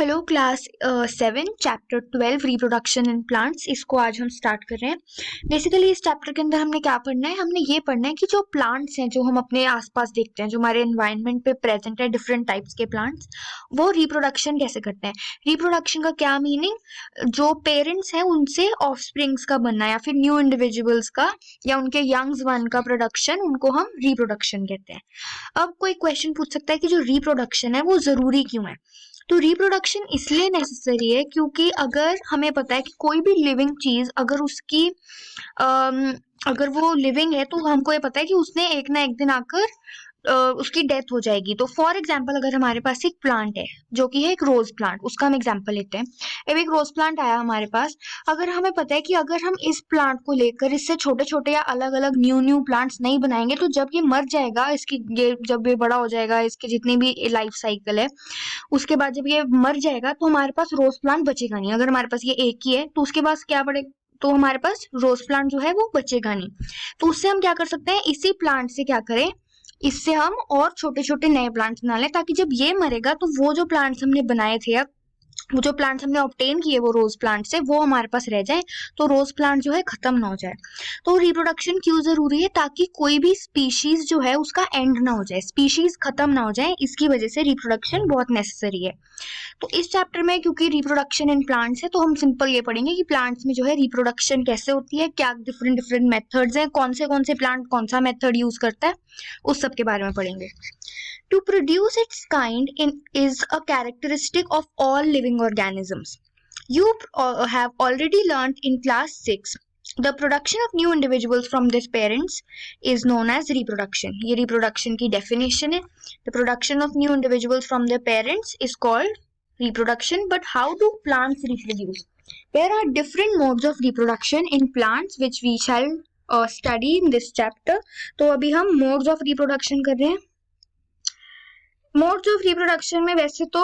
Hello class 7 chapter 12 reproduction in plants. इसको आज हम स्टार्ट कर रहे हैं। बेसिकली इस चैप्टर के अंदर हमने क्या पढ़ना है, हमने ये पढ़ना है कि जो प्लांट्स हैं जो हम अपने आसपास देखते हैं, जो हमारे एनवायरनमेंट पे प्रेजेंट है, डिफरेंट टाइप्स के प्लांट्स, वो रिप्रोडक्शन कैसे करते हैं। रिप्रोडक्शन का क्या मीनिंग, जो पेरेंट्स हैं उनसे ऑफस्प्रिंग्स का बनना या फिर न्यू इंडिविजुअल्स का या उनके यंग्स वन का प्रोडक्शन, उनको हम रिप्रोडक्शन कहते हैं। अब कोई क्वेश्चन पूछ सकता है कि जो रिप्रोडक्शन है वो जरूरी क्यों है। तो रिप्रोडक्शन इसलिए नेसेसरी है क्योंकि अगर हमें पता है कि कोई भी लिविंग चीज अगर उसकी अगर वो लिविंग है तो हमको ये पता है कि उसने एक ना एक दिन आकर उसकी डेथ हो जाएगी। तो फॉर एग्जाम्पल अगर हमारे पास एक प्लांट है जो कि है एक रोज प्लांट, उसका हम एग्जाम्पल लेते हैं। अब एक रोज प्लांट आया हमारे पास, अगर हमें पता है कि अगर हम इस प्लांट को लेकर इससे छोटे छोटे या अलग अलग न्यू प्लांट्स नहीं बनाएंगे तो जब ये मर जाएगा, इसकी ये जब ये बड़ा हो जाएगा, इसके जितनी भी लाइफ साइकिल है, उसके बाद जब ये मर जाएगा तो हमारे पास रोज प्लांट बचेगा नहीं। अगर हमारे पास ये एक ही है तो उसके पास क्या पड़ेगा, तो हमारे पास रोज प्लांट जो है वो बचेगा नहीं। तो उससे हम क्या कर सकते हैं, इसी प्लांट से क्या करें, इससे हम और छोटे छोटे नए प्लांट्स बना लें, ताकि जब ये मरेगा तो वो जो प्लांट्स हमने बनाए थे, अब वो जो प्लांट्स हमने ऑब्टेन किए वो रोज प्लांट से, वो हमारे पास रह जाए, तो रोज प्लांट जो है खत्म ना हो जाए। तो रिप्रोडक्शन क्यों जरूरी है, ताकि कोई भी स्पीशीज जो है उसका एंड ना हो जाए, स्पीशीज खत्म ना हो जाए, इसकी वजह से रिप्रोडक्शन बहुत नेसेसरी है। तो इस चैप्टर में क्योंकि रिप्रोडक्शन इन प्लांट्स है तो हम सिंपल ये पढ़ेंगे कि प्लांट्स में जो है रिप्रोडक्शन कैसे होती है, क्या डिफरेंट डिफरेंट मेथड्स हैं, कौन से प्लांट कौन सा मेथड यूज करता है, उस सब के बारे में पढ़ेंगे। To produce its kind is a characteristic of all living organisms. You have already learned in class 6. The production of new individuals from their parents is known as reproduction. ये reproduction की definition है. The production of new individuals from their parents is called reproduction. But how do plants reproduce? There are different modes of reproduction in plants which we shall study in this chapter. तो अभी हम modes of reproduction कर रहे हैं। Modes of reproduction में वैसे तो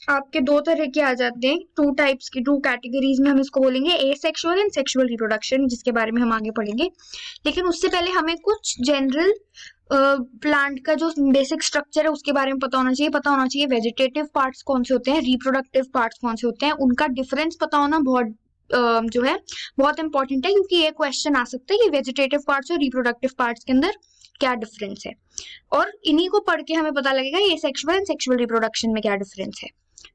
आपके दो तरह के आ जाते हैं, टू टाइप्स की, टू कैटेगरीज में हम इसको बोलेंगे, एसेक्सुअल एंड सेक्सुअल रिप्रोडक्शन, जिसके बारे में हम आगे पढ़ेंगे। लेकिन उससे पहले हमें कुछ जनरल प्लांट का जो बेसिक स्ट्रक्चर है उसके बारे में पता होना चाहिए। वेजिटेटिव पार्ट्स कौन से होते हैं, रिप्रोडक्टिव पार्ट्स कौन से होते हैं, उनका डिफरेंस पता होना बहुत जो है बहुत इंपॉर्टेंट है, क्योंकि ये क्वेश्चन आ सकता है कि वेजिटेटिव पार्ट्स और रिप्रोडक्टिव पार्ट्स के अंदर क्या डिफरेंस है, और इन्हीं को पढ़ के हमें पता लगेगा ये सेक्सुअल एंड सेक्सुअल रिप्रोडक्शन में क्या डिफरेंस है।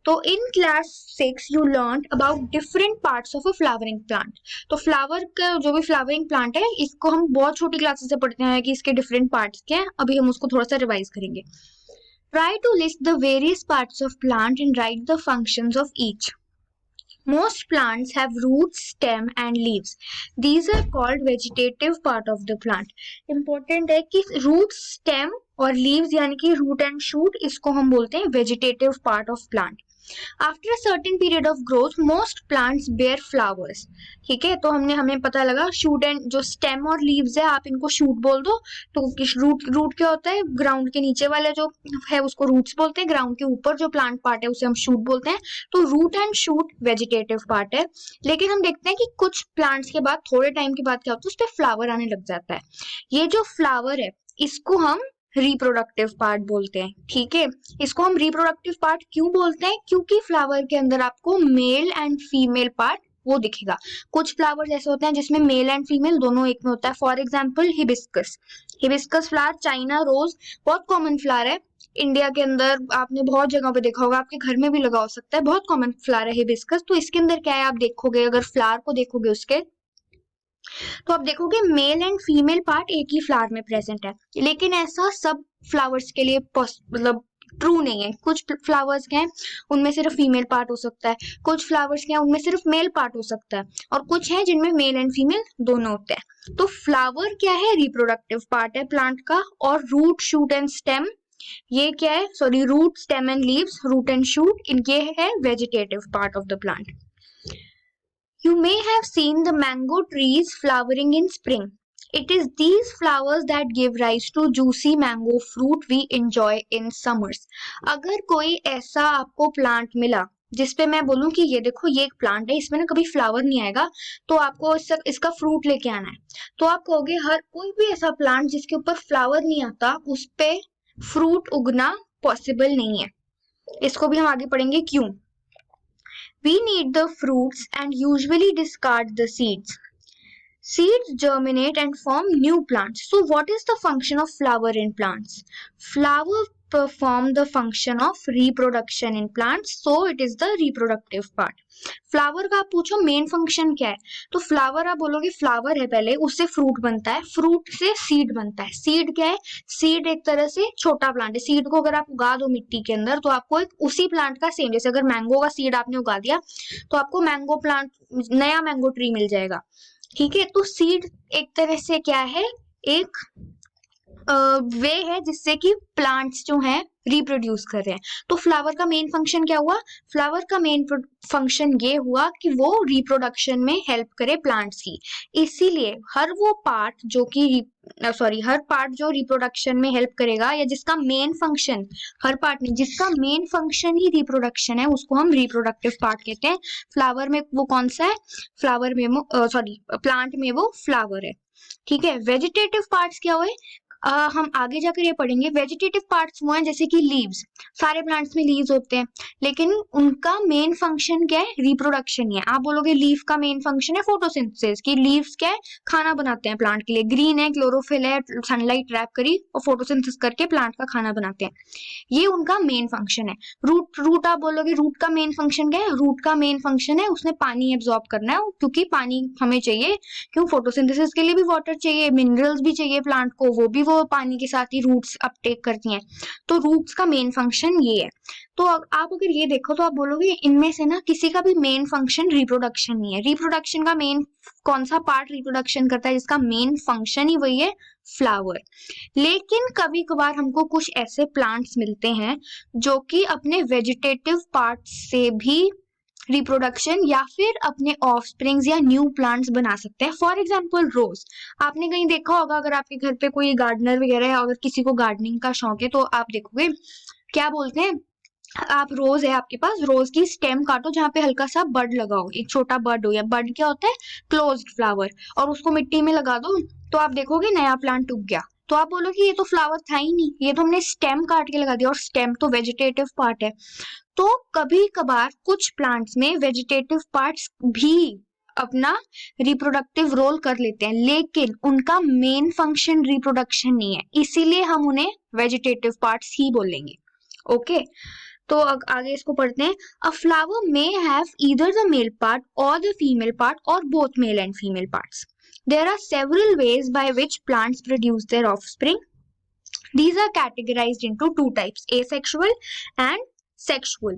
तो in class 6 you learn about different parts of a flowering plant. तो फ्लावर का जो भी फ्लावरिंग प्लांट है, इसको हम बहुत छोटी क्लासेस से पढ़ते हैं कि इसके डिफरेंट पार्ट्स क्या हैं। अभी हम उसको थोड़ा सा रिवाइज करेंगे। Try to list the various parts of plant and write the functions of each. Most plants have roots, stem and leaves. These are called vegetative part of the plant. Important है कि roots, stem और leaves यानी कि root and shoot, इसको हम बोलते हैं vegetative part of plant. After a certain period of growth, most plants bear flowers. ठीक है, तो हमें पता लगा shoot and जो stem और leaves है आप इनको shoot बोल दो। तो root क्या होता है, ग्राउंड के नीचे वाला जो है उसको roots बोलते हैं, ग्राउंड के ऊपर जो प्लांट पार्ट है उसे हम shoot बोलते हैं। तो root and shoot vegetative part है। लेकिन हम देखते हैं कि कुछ प्लांट्स के बाद थोड़े टाइम के बाद क्या होता है, उस पर फ्लावर आने लग जाता है। ये जो फ्लावर है इसको हम रिप्रोडक्टिव पार्ट बोलते हैं। ठीक है, इसको हम रिप्रोडक्टिव पार्ट क्यों बोलते हैं, क्योंकि फ्लावर के अंदर आपको मेल एंड फीमेल पार्ट वो दिखेगा। कुछ फ्लावर्स ऐसे होते हैं जिसमें मेल एंड फीमेल दोनों एक में होता है। For example hibiscus flower, China rose बहुत कॉमन फ्लावर है इंडिया के अंदर, आपने बहुत जगह पे देखा होगा, आपके घर में भी लगा हो सकता है, बहुत कॉमन फ्लावर है हिबिस्कस। तो इसके अंदर क्या है, आप देखोगे, अगर फ्लावर को देखोगे उसके, तो आप देखोगे मेल एंड फीमेल पार्ट एक ही फ्लावर में प्रेजेंट है। लेकिन ऐसा सब फ्लावर्स के लिए मतलब ट्रू नहीं है। कुछ फ्लावर्स के हैं उनमें सिर्फ फीमेल पार्ट हो सकता है, कुछ फ्लावर्स के हैं उनमें सिर्फ मेल पार्ट हो सकता है, और कुछ है जिनमें मेल एंड फीमेल दोनों होते हैं। तो फ्लावर क्या है, रिप्रोडक्टिव पार्ट है प्लांट का। और रूट, शूट एंड स्टेम ये क्या है, sorry, root, stem and leaves, root and shoot, इनके है vegetative part of the plant. You may have seen the mango trees flowering in spring. It is these flowers that give rise to juicy mango fruit we enjoy in summers. अगर कोई ऐसा आपको plant मिला जिसपे मैं बोलूं कि ये देखो ये एक प्लांट है, इसमें ना कभी फ्लावर नहीं आएगा, तो आपको इसका फ्रूट लेके आना है, तो आप कहोगे हर कोई भी ऐसा प्लांट जिसके ऊपर फ्लावर नहीं आता उस पे फ्रूट उगना पॉसिबल नहीं है। इसको भी हम आगे पढ़ेंगे क्यों। We need the fruits and usually discard the seeds. Seeds germinate and form new plants. So what is the function of flower in plants? Flower perform the function of reproduction in plants, so it is the reproductive part. Flower का आप पूछो main function क्या है, तो flower आप बोलोगे flower है पहले, उससे फ्रूट बनता है, फ्रूट से सीड बनता है. सीड क्या है? सीड एक तरह से छोटा प्लांट है. सीड को अगर आप उगा दो मिट्टी के अंदर तो आपको एक उसी प्लांट का सेम, जैसे अगर मैंगो का सीड आपने उगा दिया तो आपको मैंगो प्लांट, नया मैंगो ट्री मिल जाएगा. ठीक है, तो सीड एक तरह से क्या है, एक वे है जिससे कि प्लांट्स जो हैं रिप्रोड्यूस कर रहे हैं. तो फ्लावर का मेन फंक्शन क्या हुआ? फ्लावर का मेन फंक्शन ये हुआ कि वो रिप्रोडक्शन में हेल्प करे प्लांट्स की. इसीलिए हर वो पार्ट जो कि हर पार्ट जो रिप्रोडक्शन में हेल्प करेगा या जिसका मेन फंक्शन, हर पार्ट नहीं, जिसका मेन फंक्शन ही रिप्रोडक्शन है, उसको हम रिप्रोडक्टिव पार्ट कहते हैं. फ्लावर में वो कौन सा है? फ्लावर में वो प्लांट में वो फ्लावर है. ठीक है, वेजिटेटिव पार्ट्स क्या हुए? हम आगे जाकर ये पढ़ेंगे. वेजिटेटिव पार्ट्स वो हैं जैसे कि लीव्स. सारे प्लांट्स में लीव्स होते हैं, लेकिन उनका मेन फंक्शन क्या है? रिप्रोडक्शन ही है. आप बोलोगे लीफ का मेन फंक्शन है फोटोसिंथेसिस, कि लीव्स क्या है? खाना बनाते हैं प्लांट के लिए. ग्रीन है, क्लोरोफिल है, सनलाइट ट्रैप करी और फोटोसिंथेसिस करके प्लांट का खाना बनाते हैं. ये उनका मेन फंक्शन है. रूट आप बोलोगे रूट का मेन फंक्शन क्या है? रूट का मेन फंक्शन है उसने पानी एब्जॉर्ब करना है, क्योंकि पानी हमें चाहिए. क्यों? फोटोसिंथेसिस के लिए भी वाटर चाहिए, मिनरल्स भी चाहिए प्लांट को, वो भी वो पानी के साथ ही रूट्स अपटेक करती हैं. तो रूट्स का मेन फंक्शन ये है. तो आप अगर ये देखो तो आप बोलोगे इनमें से ना किसी का भी मेन फंक्शन रिप्रोडक्शन नहीं है. रिप्रोडक्शन का मेन कौन सा पार्ट रिप्रोडक्शन करता है? जिसका मेन फंक्शन ही वही है, फ्लावर. लेकिन कभी कभार हमको कुछ ऐसे प्लांट्स मिलते हैं जो कि अपने वेजिटेटिव पार्ट से भी रिप्रोडक्शन या फिर अपने ऑफस्प्रिंग्स या न्यू प्लांट्स बना सकते हैं. फॉर एग्जाम्पल रोज. आपने कहीं देखा होगा, अगर आपके घर पे कोई गार्डनर वगैरह है, अगर किसी को गार्डनिंग का शौक है तो आप देखोगे क्या बोलते हैं, आप रोज है आपके पास, रोज की स्टेम काटो जहाँ पे हल्का सा बड लगाओ, एक छोटा बड हो, या बड क्या होता है? क्लोज्ड फ्लावर, और उसको मिट्टी में लगा दो तो आप देखोगे नया प्लांट उग गया. तो आप बोलोगे ये तो फ्लावर था ही नहीं, ये तो हमने स्टेम काट के लगा दिया, और स्टेम तो वेजिटेटिव पार्ट है. तो कभी कभार कुछ प्लांट्स में वेजिटेटिव पार्ट्स भी अपना रिप्रोडक्टिव रोल कर लेते हैं, लेकिन उनका मेन फंक्शन रिप्रोडक्शन नहीं है, इसीलिए हम उन्हें वेजिटेटिव पार्ट्स ही बोलेंगे. ओके, तो आगे इसको पढ़ते हैं. अ flower may have either the male part और द फीमेल पार्ट और both male and female parts. There are several ways by which plants produce their offspring. These are categorized into two types, asexual and sexual.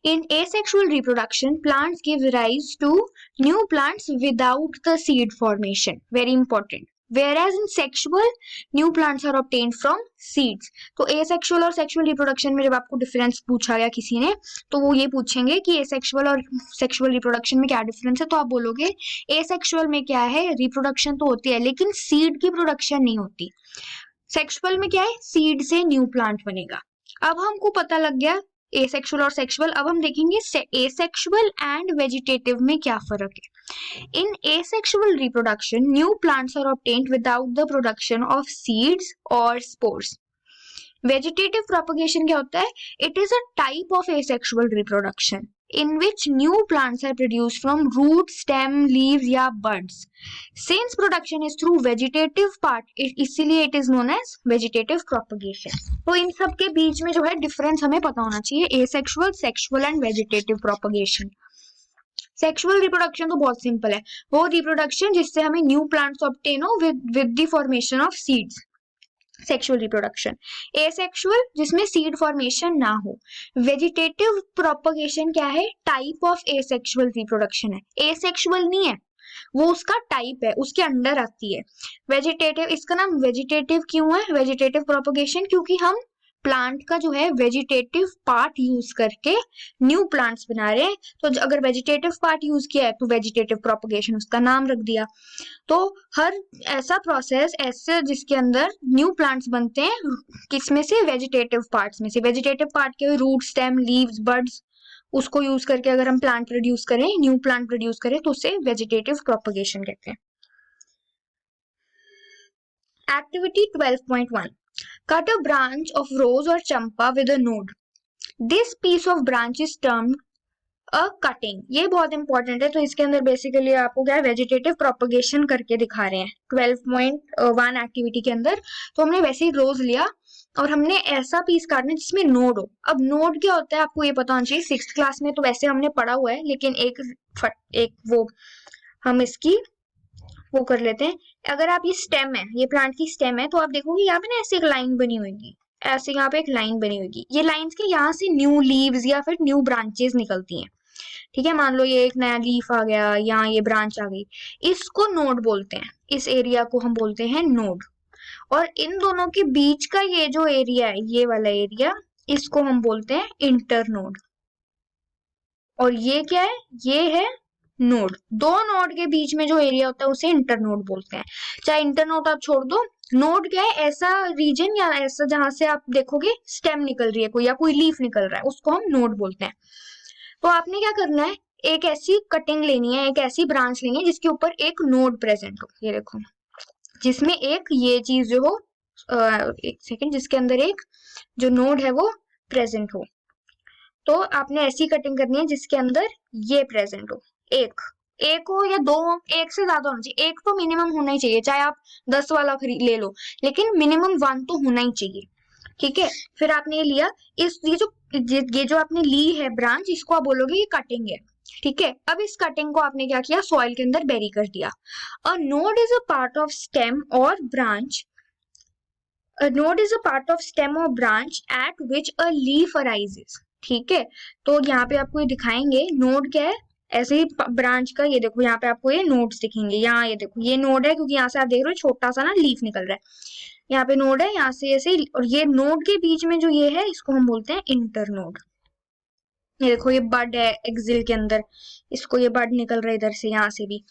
In asexual reproduction, plants give rise to new plants without the seed formation. Very important. Whereas in sexual, new plants are obtained from seeds. तो asexual और sexual reproduction में जब आपको difference पूछा गया किसी ने, तो वो ये पूछेंगे कि asexual और sexual reproduction में क्या difference है, तो आप बोलोगे asexual में क्या है, reproduction तो होती है लेकिन seed की production नहीं होती. सेक्सुअल में क्या है? सीड से न्यू प्लांट बनेगा. अब हमको पता लग गया एसेक्सुअल और सेक्सुअल. अब हम देखेंगे एसेक्सुअल एंड वेजिटेटिव में क्या फर्क है. In asexual reproduction new plants are obtained without the production of seeds और स्पोर्स. वेजिटेटिव प्रोपगेशन क्या होता है? It is a type of asexual reproduction in which new plants are produced from root, stem, leaves या buds. Since production is through vegetative part, इसीलिए it is known as vegetative propagation. तो इन सब के बीच में जो है डिफरेंस हमें पता होना चाहिए, asexual, sexual and vegetative propagation. Sexual reproduction तो बहुत सिंपल है, वो रिप्रोडक्शन जिससे हमें न्यू प्लांट्स ऑब्टेन हो with the formation of seeds. Sexual reproduction. Asexual जिसमें सीड फॉर्मेशन ना हो. वेजिटेटिव प्रोपगेशन क्या है? टाइप ऑफ एसेक्सुअल रिप्रोडक्शन है, एसेक्सुअल नहीं है, वो उसका टाइप है, उसके अंडर आती है. वेजिटेटिव, इसका नाम वेजिटेटिव क्यों है? वेजिटेटिव प्रोपगेशन क्योंकि हम प्लांट का जो है वेजिटेटिव पार्ट यूज करके न्यू प्लांट्स बना रहे हैं. तो अगर वेजिटेटिव पार्ट यूज किया है तो वेजिटेटिव प्रोपगेशन उसका नाम रख दिया. तो हर ऐसा प्रोसेस ऐसे जिसके अंदर न्यू प्लांट्स बनते हैं, किसमें से? वेजिटेटिव पार्ट्स में से. वेजिटेटिव पार्ट के रूट, स्टेम, लीव्स, बड्स, उसको यूज करके अगर हम प्लांट प्रोड्यूस करें, न्यू प्लांट प्रोड्यूस करें, तो उसे वेजिटेटिव प्रोपगेशन कहते हैं. Activity 12.1. Cut a branch of rose or champa with a node. This piece of branch is termed a cutting, ये बहुत इंपॉर्टेंट है। तो इसके अंदर बेसिकली आपको क्या है, वेजिटेटिव प्रोपगेशन करके दिखा रहे हैं 12.1 एक्टिविटी के अंदर। तो हमने वैसे ही रोज लिया और हमने ऐसा पीस काटना है जिसमें नोड हो। अब नोड क्या होता है आपको ये पता होना चाहिए, 6th क्लास में तो वैसे हमने पढ़ा हुआ है, लेकिन एक वो हम इसकी वो कर लेते हैं। अगर आप ये स्टेम है, ये प्लांट की स्टेम है, तो आप देखोगे यहाँ पे ना ऐसे एक लाइन बनी होगी, ऐसे यहाँ पे एक लाइन बनी होगी। ये लाइंस के यहाँ से न्यू लीव्स या फिर न्यू ब्रांचेस निकलती हैं। ठीक है, मान लो ये एक नया लीफ आ गया, यहाँ ये ब्रांच आ गई, इसको नोड बोलते हैं। इस एरिया को हम बोलते हैं नोड। और इन दोनों के बीच का ये जो एरिया है, ये वाला एरिया, इसको हम बोलते हैं इंटरनोड। और ये क्या है, ये है नोड। दो नोड के बीच में जो एरिया होता है उसे इंटरनोड बोलते हैं। चाहे इंटरनोड आप छोड़ दो, नोड क्या है, ऐसा रीजन या ऐसा जहां से आप देखोगे स्टेम निकल रही है कोई या कोई लीफ निकल रहा है, उसको हम नोड बोलते हैं। तो आपने क्या करना है, एक ऐसी कटिंग लेनी है, एक ऐसी ब्रांच लेनी है जिसके ऊपर एक नोड प्रेजेंट हो। ये देखो, जिसमें एक ये चीज जो हो, एक सेकेंड, जिसके अंदर एक जो नोड है वो प्रेजेंट हो। तो आपने ऐसी कटिंग करनी है जिसके अंदर ये प्रेजेंट हो। एक हो या दो, एक से ज्यादा होना चाहिए, एक तो मिनिमम होना ही चाहिए। चाहे आप 10 वाला खरीद ले लो, लेकिन मिनिमम 1 तो होना ही चाहिए। ठीक है, फिर आपने ये लिया, ये जो आपने ली है ब्रांच, इसको आप बोलोगे ये कटिंग है। ठीक है, अब इस कटिंग को आपने क्या किया, सॉइल के अंदर बेरी कर दिया। A node is a part of stem और branch, A node is a part of stem or branch at which a leaf arises. ठीक है, तो यहाँ पे आपको ये दिखाएंगे नोड क्या है, ऐसे ही ब्रांच का। ये देखो यहाँ पे आपको ये नोड्स दिखेंगे। यहाँ ये देखो, ये नोड है क्योंकि यहाँ से आप देख रहे हो छोटा सा ना लीफ निकल रहा है। यहाँ पे नोड है, यहाँ से ऐसे, और ये नोड के बीच में जो ये है इसको हम बोलते हैं इंटरनोड। ये देखो ये बड है एक्सिल के अंदर, इसको ये बड निकल रहा है इधर से, यहाँ से भी,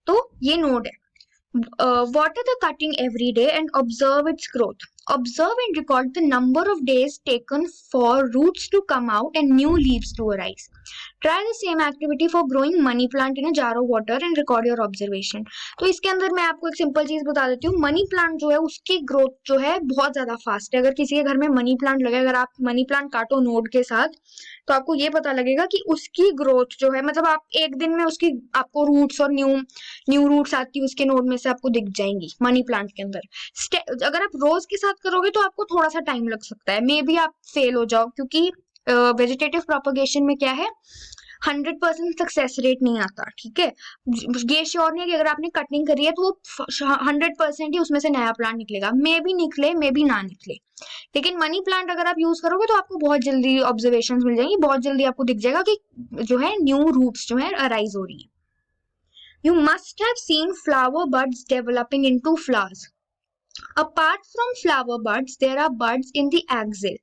तो ये नोड है। Water the cutting every day and observe its growth. Observe and record the number of days taken for roots to come out and new leaves to arise. Try the same activity for growing money plant in a jar of water and record your observation. तो इसके अंदर मैं आपको एक simple चीज बता देती हूँ। मनी प्लांट जो है उसकी ग्रोथ जो है बहुत ज्यादा फास्ट है। अगर किसी के घर में मनी प्लांट लगे, अगर आप मनी प्लांट काटो नोड के साथ, तो आपको ये पता लगेगा कि उसकी ग्रोथ जो है, मतलब आप एक दिन में उसकी आपको रूट्स और न्यू रूट्स आती है उसके नोड में से आपको दिख जाएंगी मनी प्लांट के अंदर। अगर आप रोज के साथ करोगे तो आपको थोड़ा सा टाइम लग सकता है, मे बी आप फेल हो जाओ, क्योंकि वेजिटेटिव प्रोपगेशन में क्या है, 100% सक्सेस रेट नहीं आता। ठीक है, ये श्योर नहीं है कि अगर आपने कटिंग करी है तो वो 100% ही उसमें से नया प्लांट निकलेगा। मे भी निकले, मे भी ना निकले। लेकिन मनी प्लांट अगर आप यूज करोगे तो आपको बहुत जल्दी ऑब्जर्वेशंस मिल जाएंगी, बहुत जल्दी आपको दिख जाएगा कि जो है न्यू रूट्स जो है अराइज हो रही है। You must have seen flower buds developing into flowers. Apart from flower buds, there are buds in the axil,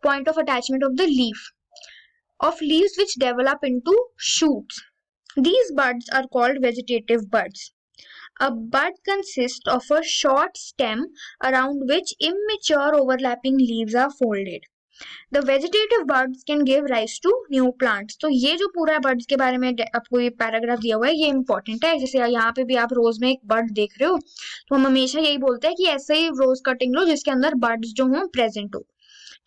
point of attachment of the leaf, of leaves which develop into shoots. These buds are called vegetative buds. A bud consists of a short stem around which immature overlapping leaves are folded. The vegetative buds can give rise to new plants. तो ये जो पूरा buds के बारे में आपको ये paragraph दिया हुआ है, ये इंपॉर्टेंट है। जैसे यहाँ पे भी आप रोज में एक बर्ड देख रहे हो, तो हम हमेशा यही बोलते हैं कि ऐसे ही रोज कटिंग लो जिसके अंदर बर्ड्स जो हो प्रेजेंट हो।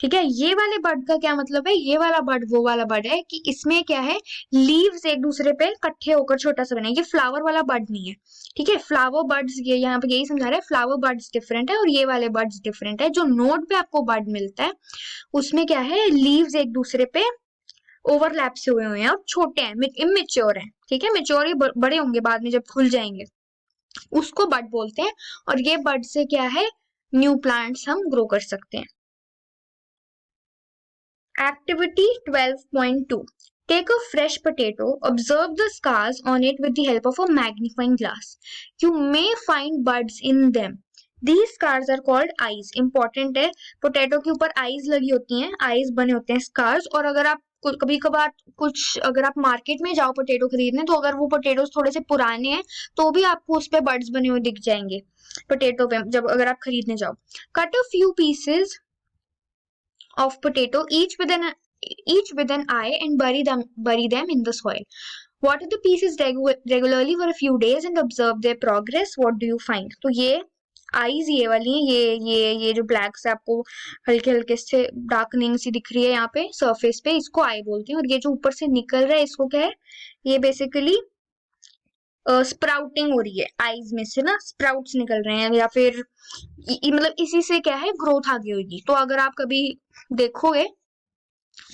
ठीक है, ये वाले बर्ड का क्या मतलब है, ये वाला बर्ड वो वाला बर्ड है कि इसमें क्या है, लीव्स एक दूसरे पे इकट्ठे होकर छोटा सा बना है। ये फ्लावर वाला बर्ड नहीं है। ठीक है, फ्लावर बर्ड्स, ये यहाँ पे यही समझा रहा है, फ्लावर बर्ड्स डिफरेंट है और ये वाले बर्ड्स डिफरेंट है। जो नोड पे आपको बर्ड मिलता है उसमें क्या है, लीव्स एक दूसरे पे ओवरलैप से हुए हुए हैं और छोटे हैं, इमेच्योर हैं। ठीक है, मेच्योर ये बड़े होंगे बाद में जब खुल जाएंगे, उसको बर्ड बोलते हैं। और ये बर्ड से क्या है, न्यू प्लांट्स हम ग्रो कर सकते हैं। Activity 12.2. Take a fresh potato, observe the scars on it with the help of a magnifying glass. You may find buds in them. These scars are called eyes. Important है, potato के ऊपर eyes लगी होती हैं, eyes बने होते हैं scars। और अगर आप कभी कभार अगर आप मार्केट में जाओ पोटैटो खरीदने, तो अगर वो पोटैटोज थोड़े से पुराने हैं तो भी आपको उस पे बर्ड्स बने हुए दिख जाएंगे पोटैटो पे, जब अगर आप खरीदने जाओ। Cut a few pieces of potato each with an eye and bury them in the soil. Water the pieces regularly for a few days and observe their progress. What do you find? तो ये eyes ये वाली हैं, ये जो black से आपको हल्के हल्के से डार्कनिंग सी दिख रही है यहाँ पे सरफेस पे, इसको आई बोलते हैं। और ये जो ऊपर से निकल रहा है इसको क्या है, ये बेसिकली स्प्राउटिंग हो रही है, आईज में से ना स्प्राउट्स निकल रहे हैं, या फिर मतलब इसी से क्या है ग्रोथ आगे होगी। तो अगर आप कभी देखोगे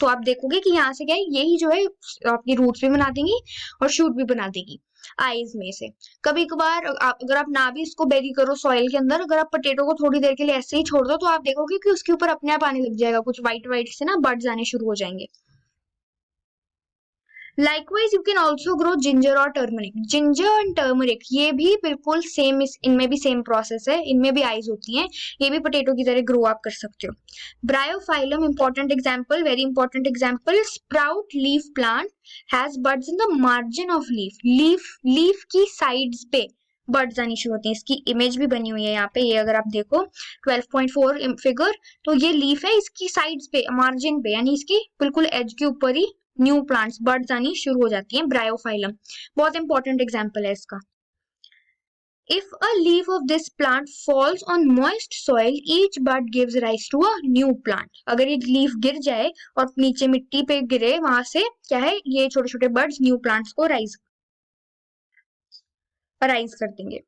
तो आप देखोगे कि यहाँ से क्या है, यही जो है आपकी रूट्स भी बना देंगी और शूट भी बना देगी आईज में से। कभी कभार अगर आप ना भी इसको बेरी करो सॉइल के अंदर, अगर आप पोटैटो को थोड़ी देर के लिए ऐसे ही छोड़ दो तो आप देखोगे कि उसके ऊपर अपने आप आने लग जाएगा, कुछ व्हाइट व्हाइट से ना बर्ड्स आने शुरू हो जाएंगे। Likewise you can also grow ginger और टर्मरिक। जिंजर एंड टर्मरिक ये भी बिल्कुल सेम, इनमें भी सेम प्रोसेस है, इनमें भी आईज होती हैं, ये भी पोटैटो की तरह ग्रो आप कर सकते हो। Bryophyllum important example, very important example, sprout leaf plant has birds in the margin of leaf. Leaf की साइड्स पे बर्ड्स आनी शुरू होती हैं। इसकी इमेज भी बनी हुई है यहाँ पे, ये अगर आप देखो 12.4 फिगर, तो ये लीफ है, इसकी साइड्स पे मार्जिन पे यानी इसकी बिल्कुल एज के ऊपर ही न्यू प्लांट्स बर्ड्स आनी शुरू हो जाती हैं। ब्रायोफाइलम बहुत इंपॉर्टेंट एग्जाम्पल है इसका। If a leaf of this plant falls on moist soil, each bud gives rise to a new plant. अगर ये लीफ गिर जाए और नीचे मिट्टी पे गिरे, वहां से क्या है ये छोटे छोटे बर्ड्स न्यू प्लांट्स को राइज कर देंगे।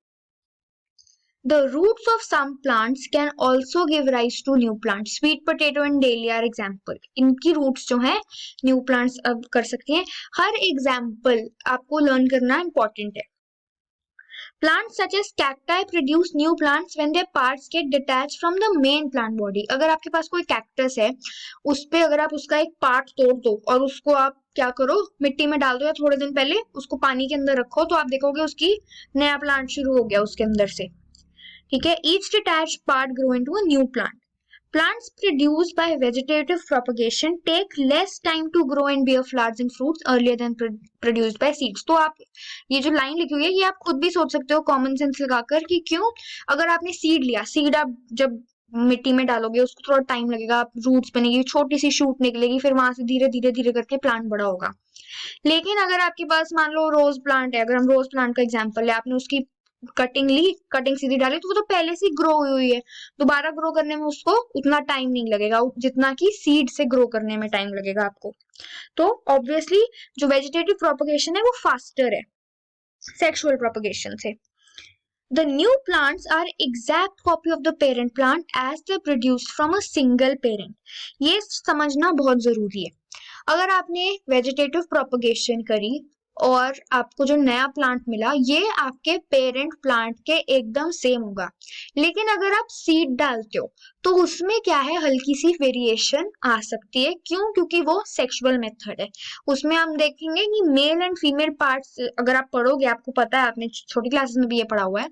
The roots of some plants can also give rise to new plants. Sweet potato and dahlia are example. इनकी roots जो है new plants अब कर सकती हैं। हर example आपको learn करना important है। Plants such as cacti produce new plants when their parts get detached from the main plant body. अगर आपके पास कोई cactus है, उस पे अगर आप उसका एक पार्ट तोड़ दो और उसको आप क्या करो मिट्टी में डाल दो, या थोड़े दिन पहले उसको पानी के अंदर रखो, तो आप देखोगे उसकी नया प्लांट शुरू हो गया उसके अंदर से। ठीक है, each detached part grow into a new plant. Plants produced by vegetative propagation take less time to grow and bear flowers and fruits earlier than produced by seeds. तो आप ये जो लाइन लिखी हुई है ये आप खुद भी सोच सकते हो कॉमन सेंस लगाकर कि क्यों, अगर आपने सीड लिया, सीड आप जब मिट्टी में डालोगे उसको थोड़ा टाइम लगेगा, आप रूट्स बनेगी, छोटी सी शूट निकलेगी, फिर वहां से धीरे धीरे धीरे करके प्लांट बड़ा होगा। लेकिन अगर आपके पास मान लो रोज प्लांट है, अगर हम रोज प्लांट का एग्जाम्पल है, आपने उसकी कटिंग ली, कटिंग सीधी डाली, तो वो तो पहले से ग्रो हुई है, दोबारा ग्रो करने में उसको उतना टाइम नहीं लगेगा जितना कि सीड से ग्रो करने में टाइम लगेगा आपको। तो ऑब्वियसली जो वेजिटेटिव प्रोपगेशन है वो फास्टर है सेक्सुअल प्रोपगेशन से। The new plants are exact copy of the parent plant as they produced from a single parent. ये समझना बहुत जरूरी है। अगर आपने वेजिटेटिव प्रोपगेशन करी और आपको जो नया प्लांट मिला ये आपके पेरेंट प्लांट के एकदम सेम होगा, लेकिन अगर आप सीड डालते हो तो उसमें क्या है हल्की सी वेरिएशन आ सकती है। क्यों? क्योंकि वो सेक्सुअल मेथड है। उसमें हम देखेंगे कि मेल एंड फीमेल पार्ट्स, अगर आप पढ़ोगे आपको पता है, आपने छोटी क्लासेस में भी ये पढ़ा हुआ है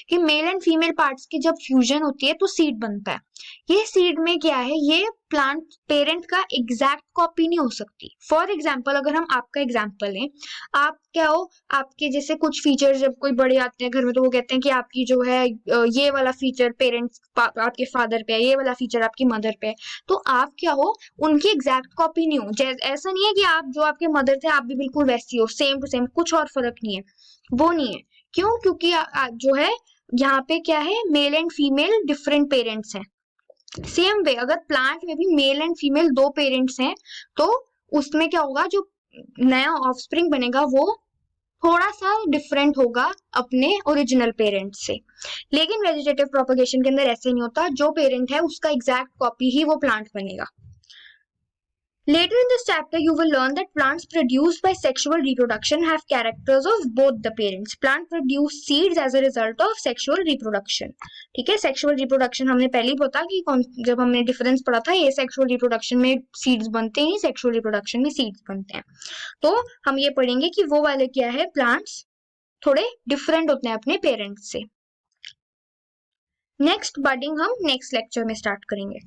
कि मेल एंड फीमेल पार्ट्स की जब फ्यूजन होती है तो सीड बनता है। ये सीड में क्या है, ये प्लांट पेरेंट का एग्जैक्ट कॉपी नहीं हो सकती। फॉर एग्जाम्पल अगर हम आपका एग्जाम्पल लें, आप क्या हो, आपके जैसे कुछ फीचर जब कोई बड़े आते हैं घर में तो वो कहते हैं कि आपकी जो है ये वाला फीचर पेरेंट्स आपके फादर पे है, ये वाला फीचर आपकी मदर पे है, तो आप क्या हो उनकी एग्जैक्ट कॉपी नहीं हो। ऐसा नहीं है कि आप जो आपके मदर थे आप भी बिल्कुल वैसी हो, सेम टू सेम, कुछ और फर्क नहीं है, वो नहीं है। क्यों? क्योंकि जो है यहाँ पे क्या है male and female different parents हैं। सेम वे अगर प्लांट में भी मेल एंड फीमेल दो पेरेंट्स हैं तो उसमें क्या होगा, जो नया ऑफस्प्रिंग बनेगा वो थोड़ा सा डिफरेंट होगा अपने ओरिजिनल पेरेंट्स से। लेकिन वेजिटेटिव प्रोपगेशन के अंदर ऐसे नहीं होता, जो पेरेंट है उसका एग्जैक्ट कॉपी ही वो प्लांट बनेगा। Later in this chapter, you will learn that plants produced by sexual reproduction have characters of both the parents. Plant produce seeds as a result of sexual reproduction. ठीक है, sexual reproduction हमने पहले ही पता कि जब हमने difference पढ़ा था, ये सेक्सुअल रिप्रोडक्शन में सीड्स बनते हैं, सेक्सुअल रिप्रोडक्शन में सीड्स बनते हैं। तो हम ये पढ़ेंगे कि वो वाले क्या है, प्लांट्स थोड़े डिफरेंट होते हैं अपने पेरेंट्स से। नेक्स्ट बडिंग हम नेक्स्ट लेक्चर में स्टार्ट करेंगे।